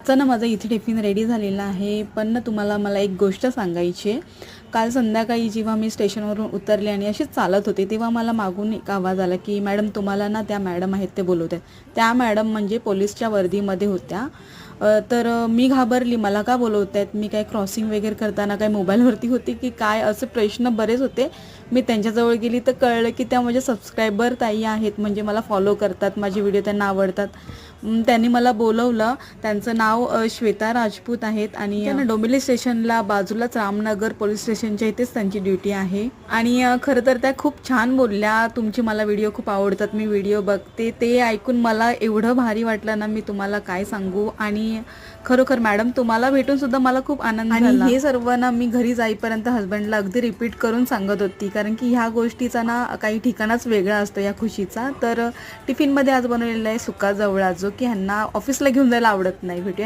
आजचा ना माझा इथे टिफिन रेडी झालेला आहे, पण ना तुम्हाला मला एक गोष्ट सांगायची आहे. काल संध्याकाळी जेव्हा मी स्टेशनवरून उतरले आणि अशीच चालत होते, तेव्हा मला मागून एक आवाज आला की मॅडम तुम्हाला ना त्या मॅडम आहेत ते बोलवत आहेत. त्या मॅडम म्हणजे पोलीसच्या वर्दीमध्ये होत्या. तर मी घाबरली, मला का बोलवत आहेत, मी काय क्रॉसिंग वगैरे करताना काय मोबाईलवरती होती की काय, असे प्रश्न बरेच होते. मी त्यांच्याजवळ गेली तर कळलं की त्या माझ्या सबस्क्रायबर ताई आहेत, म्हणजे मला फॉलो करतात, माझे व्हिडिओ त्यांना आवडतात. त्यांनी मला बोलवलं. त्यांचं नाव श्वेता राजपूत आहेत आणि त्यांना डोंबिवली स्टेशनला बाजूलाच रामनगर पोलीस स्टेशनच्या इथेच त्यांची ड्युटी आहे. आणि खरं तर त्या खूप छान बोलल्या, तुमची मला व्हिडिओ खूप आवडतात, मी व्हिडिओ बघते. ते ऐकून मला एवढं भारी वाटलं ना, मी तुम्हाला काय सांगू. आणि खरोखर मॅडम तुम्हाला भेटून सुद्धा मला खूप आनंद झाला. आणि हे सर्व ना मी घरी जाईपर्यंत हस्बंडला अगदी रिपीट करून सांगत होती, कारण की ह्या गोष्टीचा ना काही ठिकाणच वेगळा असतो या खुशीचा. तर टिफिनमध्ये आज बनवलेला आहे सुका जवळा, जो की ह्यांना ऑफिसला घेऊन जायला आवडत नाही. भेटूया